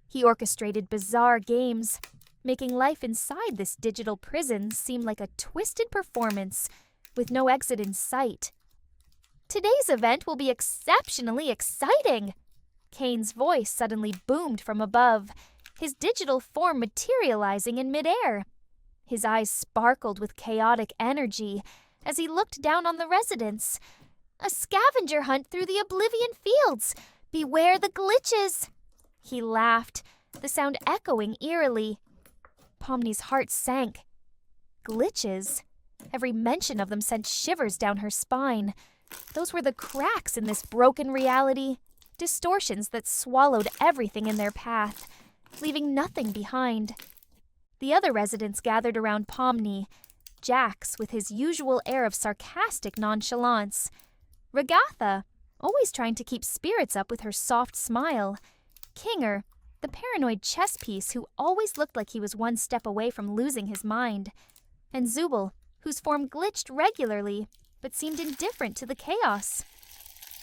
He orchestrated bizarre games, making life inside this digital prison seem like a twisted performance with no exit in sight. "Today's event will be exceptionally exciting!" Kane's voice suddenly boomed from above, his digital form materializing in midair. His eyes sparkled with chaotic energy as he looked down on the residents. "A scavenger hunt through the Oblivion Fields! Beware the glitches!" He laughed, the sound echoing eerily. Pomni's heart sank. Glitches? Every mention of them sent shivers down her spine. Those were the cracks in this broken reality, distortions that swallowed everything in their path, leaving nothing behind. The other residents gathered around Pomni, Jax with his usual air of sarcastic nonchalance, Ragatha, always trying to keep spirits up with her soft smile, Kinger, the paranoid chess piece who always looked like he was one step away from losing his mind, and Zubul, whose form glitched regularly but seemed indifferent to the chaos.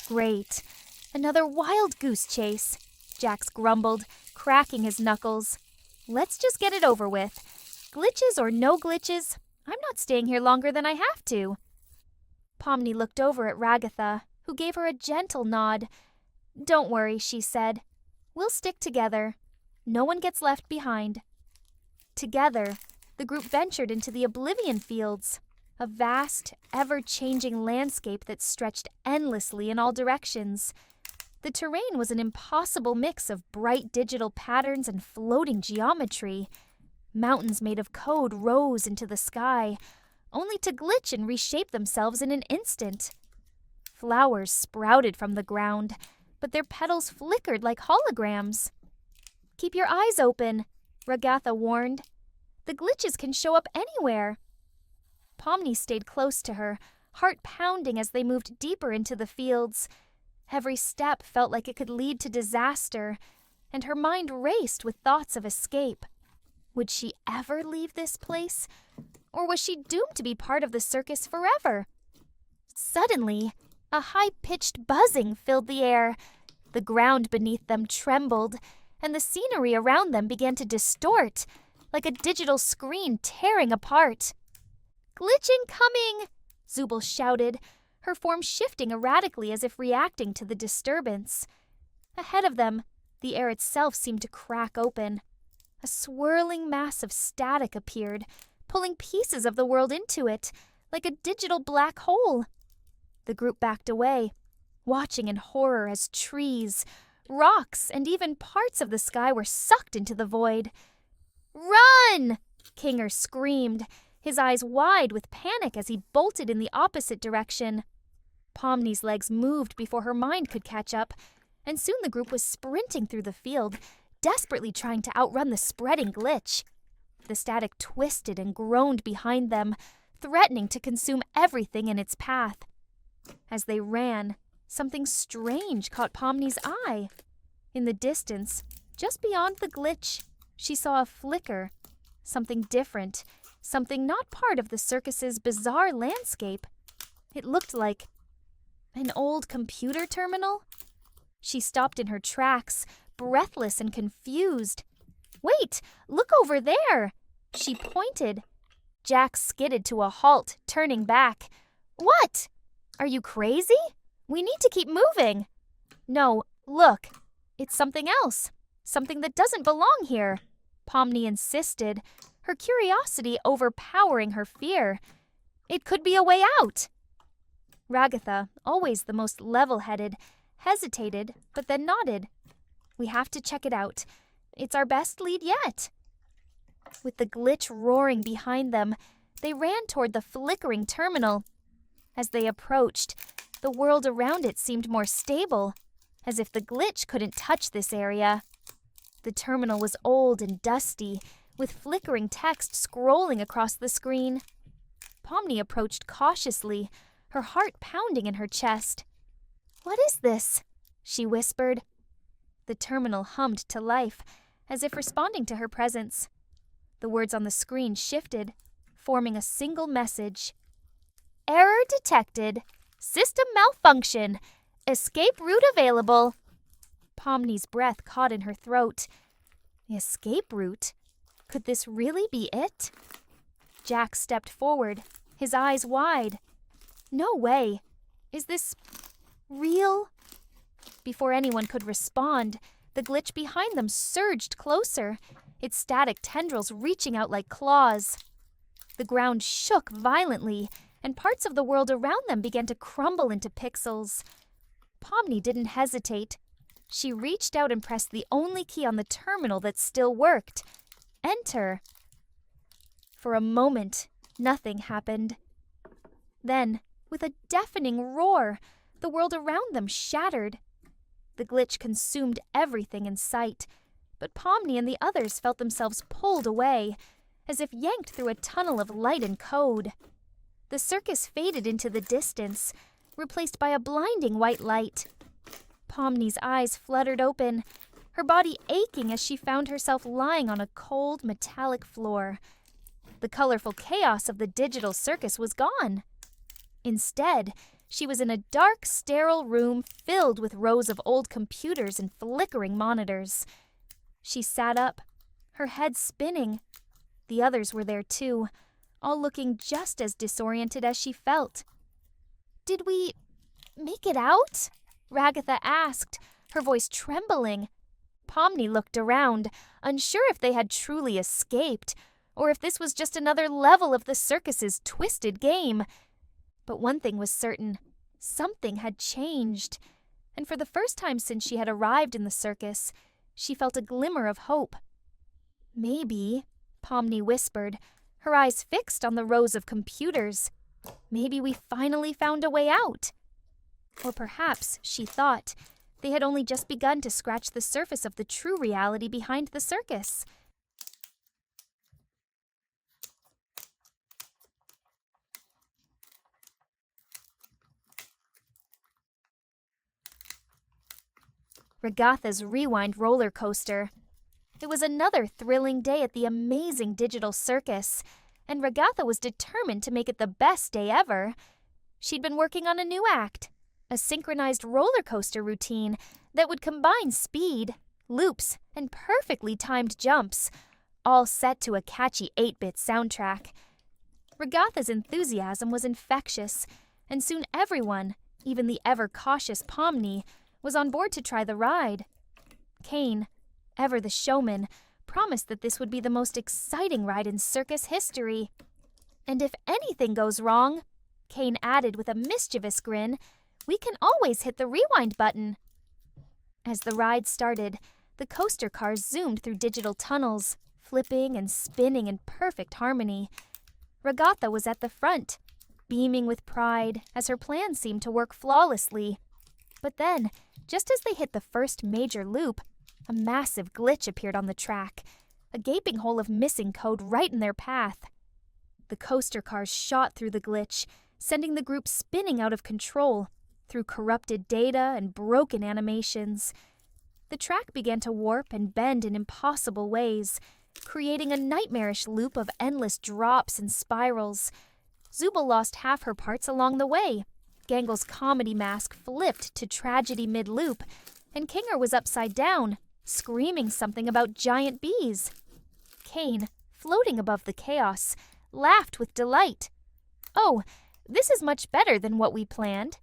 "Great. Another wild goose chase," Jax grumbled, cracking his knuckles. "Let's just get it over with. Glitches or no glitches, I'm not staying here longer than I have to." Pomni looked over at Ragatha, who gave her a gentle nod. "Don't worry," she said. "We'll stick together. No one gets left behind." Together, the group ventured into the Oblivion Fields, a vast, ever-changing landscape that stretched endlessly in all directions. The terrain was an impossible mix of bright digital patterns and floating geometry. Mountains made of code rose into the sky, only to glitch and reshape themselves in an instant. Flowers sprouted from the ground, but their petals flickered like holograms. "Keep your eyes open," Ragatha warned. "The glitches can show up anywhere." Pomni stayed close to her, heart pounding as they moved deeper into the fields. Every step felt like it could lead to disaster, and her mind raced with thoughts of escape. Would she ever leave this place? Or was she doomed to be part of the circus forever? Suddenly, a high-pitched buzzing filled the air. The ground beneath them trembled, and the scenery around them began to distort, like a digital screen tearing apart. "Glitch incoming!" Zubul shouted, her form shifting erratically as if reacting to the disturbance. Ahead of them, the air itself seemed to crack open. A swirling mass of static appeared, pulling pieces of the world into it, like a digital black hole. The group backed away, watching in horror as trees, rocks, and even parts of the sky were sucked into the void. "Run!" Kinger screamed, his eyes wide with panic as he bolted in the opposite direction. Pomni's legs moved before her mind could catch up, and soon the group was sprinting through the field, desperately trying to outrun the spreading glitch. The static twisted and groaned behind them, threatening to consume everything in its path. As they ran, something strange caught Pomni's eye. In the distance, just beyond the glitch, She saw a flicker, something different, something not part of the circus's bizarre landscape. It looked like an old computer terminal. She stopped in her tracks, breathless and confused. "Wait, look over there!" She pointed. Jack skidded to a halt, turning back. "What? Are you crazy? We need to keep moving." "No, look. It's something else. Something that doesn't belong here," Pomni insisted, her curiosity overpowering her fear. "It could be a way out." Ragatha, always the most level-headed, hesitated, but then nodded. "We have to check it out. It's our best lead yet." With the glitch roaring behind them, they ran toward the flickering terminal. As they approached, the world around it seemed more stable, as if the glitch couldn't touch this area. The terminal was old and dusty, with flickering text scrolling across the screen. Pomni approached cautiously, her heart pounding in her chest. "What is this?" she whispered. The terminal hummed to life, as if responding to her presence. The words on the screen shifted, forming a single message. "Error detected. System malfunction. Escape route available." Pomni's breath caught in her throat. Escape route? Could this really be it? Jack stepped forward, his eyes wide. "No way. Is this real?" Before anyone could respond, the glitch behind them surged closer, its static tendrils reaching out like claws. The ground shook violently, and parts of the world around them began to crumble into pixels. Pomni didn't hesitate. She reached out and pressed the only key on the terminal that still worked. Enter. For a moment, nothing happened. Then, with a deafening roar, the world around them shattered. The glitch consumed everything in sight, but Pomni and the others felt themselves pulled away, as if yanked through a tunnel of light and code. The circus faded into the distance, replaced by a blinding white light. Pomni's eyes fluttered open, her body aching as she found herself lying on a cold, metallic floor. The colorful chaos of the digital circus was gone. Instead, she was in a dark, sterile room filled with rows of old computers and flickering monitors. She sat up, her head spinning. The others were there too, all looking just as disoriented as she felt. "Did we make it out?" Ragatha asked, her voice trembling. Pomni looked around, unsure if they had truly escaped, or if this was just another level of the circus's twisted game. But one thing was certain. Something had changed. And for the first time since she had arrived in the circus, she felt a glimmer of hope. "Maybe," Pomni whispered, her eyes fixed on the rows of computers. "Maybe we finally found a way out." Or perhaps, she thought, they had only just begun to scratch the surface of the true reality behind the circus. Ragatha's Rewind roller coaster. It was another thrilling day at the amazing digital circus, and Ragatha was determined to make it the best day ever. She'd been working on a new act, a synchronized roller coaster routine that would combine speed, loops, and perfectly timed jumps, all set to a catchy 8-bit soundtrack. Ragatha's enthusiasm was infectious, and soon everyone, even the ever-cautious Pomni, was on board to try the ride. Kane, ever the showman, promised that this would be the most exciting ride in circus history. And if anything goes wrong, Kane added with a mischievous grin, we can always hit the rewind button. As the ride started, the coaster cars zoomed through digital tunnels, flipping and spinning in perfect harmony. Ragatha was at the front, beaming with pride as her plan seemed to work flawlessly. But then, just as they hit the first major loop, a massive glitch appeared on the track, a gaping hole of missing code right in their path. The coaster cars shot through the glitch, sending the group spinning out of control through corrupted data and broken animations. The track began to warp and bend in impossible ways, creating a nightmarish loop of endless drops and spirals. Zubul lost half her parts along the way. Gangle's comedy mask flipped to tragedy mid-loop, and Kinger was upside down, screaming something about giant bees. Kane, floating above the chaos, laughed with delight. "Oh, this is much better than what we planned.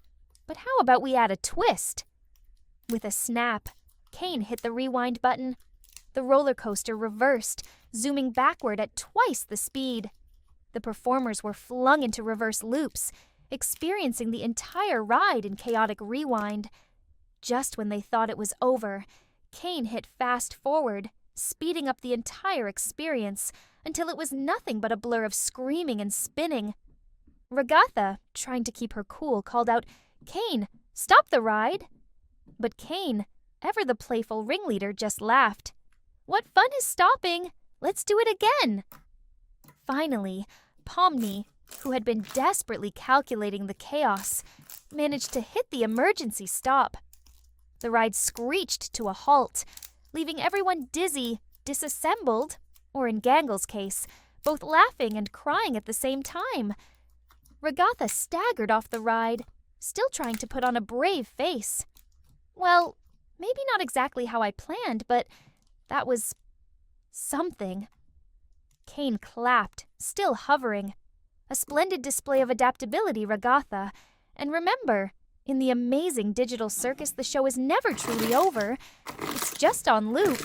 But how about we add a twist?" With a snap, Kane hit the rewind button. The roller coaster reversed, zooming backward at twice the speed. The performers were flung into reverse loops, experiencing the entire ride in chaotic rewind. Just when they thought it was over, Kane hit fast forward, speeding up the entire experience until it was nothing but a blur of screaming and spinning. Ragatha, trying to keep her cool, called out, "Kane, stop the ride!" But Kane, ever the playful ringleader, just laughed. "What fun is stopping? Let's do it again!" Finally, Pomni, who had been desperately calculating the chaos, managed to hit the emergency stop. The ride screeched to a halt, leaving everyone dizzy, disassembled, or in Gangle's case, both laughing and crying at the same time. Ragatha staggered off the ride, still trying to put on a brave face. "Well, maybe not exactly how I planned, but that was something." Kane clapped, still hovering. A splendid display of adaptability, Ragatha. And remember, in the amazing digital circus, the show is never truly over. It's just on loop.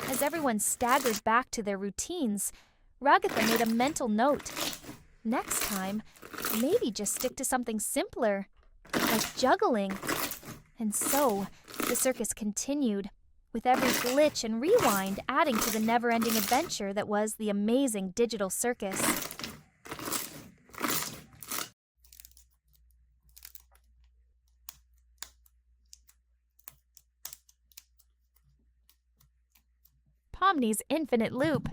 As everyone staggered back to their routines, Ragatha made a mental note. Next time, maybe just stick to something simpler, like juggling. And so, the circus continued, with every glitch and rewind adding to the never-ending adventure that was the amazing digital circus. Pomni's infinite loop.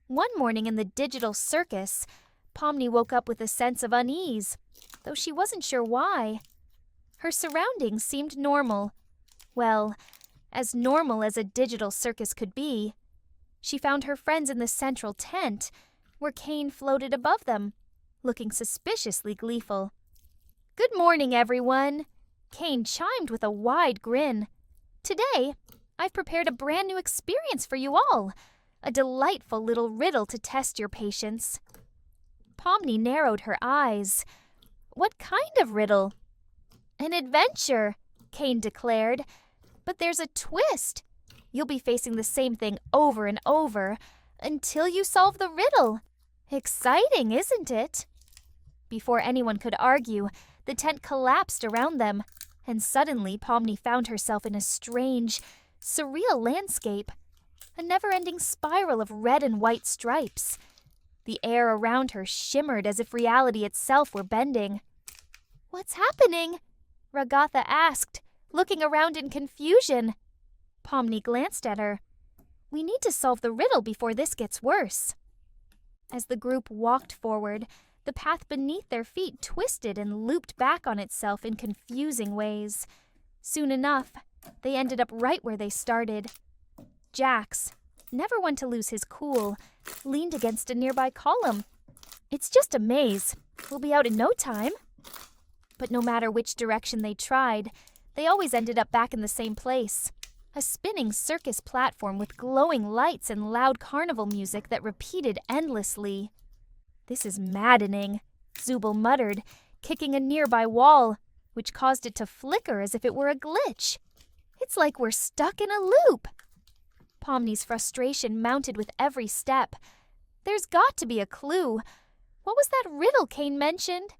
One morning in the digital circus, Pomni woke up with a sense of unease, though she wasn't sure why. Her surroundings seemed normal. Well, as normal as a digital circus could be. She found her friends in the central tent, where Kane floated above them, looking suspiciously gleeful. "Good morning, everyone," Kane chimed with a wide grin. "Today, I've prepared a brand new experience for you all, a delightful little riddle to test your patience." Pomni narrowed her eyes. "What kind of riddle?" "An adventure," Kane declared. "But there's a twist. You'll be facing the same thing over and over until you solve the riddle. Exciting, isn't it?" Before anyone could argue, the tent collapsed around them, and suddenly Pomni found herself in a strange, surreal landscape, a never-ending spiral of red and white stripes. The air around her shimmered as if reality itself were bending. "What's happening?" Ragatha asked, looking around in confusion. Pomni glanced at her. "We need to solve the riddle before this gets worse." As the group walked forward, the path beneath their feet twisted and looped back on itself in confusing ways. Soon enough, they ended up right where they started. Jax, never one to lose his cool, leaned against a nearby column. "It's just a maze. We'll be out in no time." But no matter which direction they tried, they always ended up back in the same place. A spinning circus platform with glowing lights and loud carnival music that repeated endlessly. "This is maddening," Zubul muttered, kicking a nearby wall, which caused it to flicker as if it were a glitch. "It's like we're stuck in a loop." Pomni's frustration mounted with every step. There's got to be a clue. What was that riddle Kane mentioned?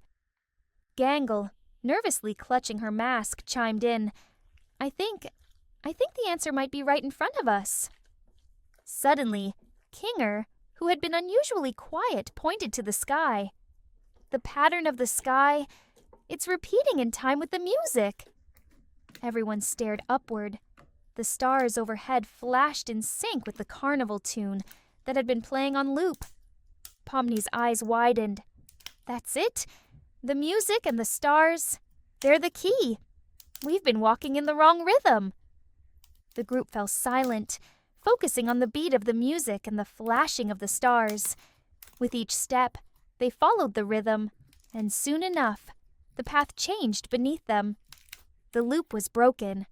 Gangle, nervously clutching her mask, chimed in. I think the answer might be right in front of us." Suddenly, Kinger, who had been unusually quiet, pointed to the sky. "The pattern of the sky, it's repeating in time with the music." Everyone stared upward. The stars overhead flashed in sync with the carnival tune that had been playing on loop. Pomni's eyes widened. "That's it. The music and the stars, they're the key. We've been walking in the wrong rhythm." The group fell silent, focusing on the beat of the music and the flashing of the stars. With each step, they followed the rhythm, and soon enough, the path changed beneath them. The loop was broken.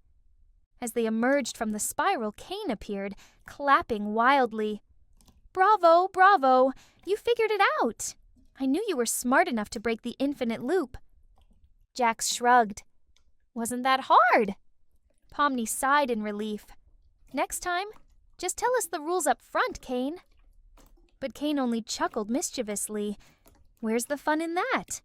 As they emerged from the spiral, Cain appeared, clapping wildly. "Bravo, bravo! You figured it out! I knew you were smart enough to break the infinite loop." Jax shrugged. "Wasn't that hard?" Pomni sighed in relief. "Next time, just tell us the rules up front, Cain." But Cain only chuckled mischievously. Where's the fun in that?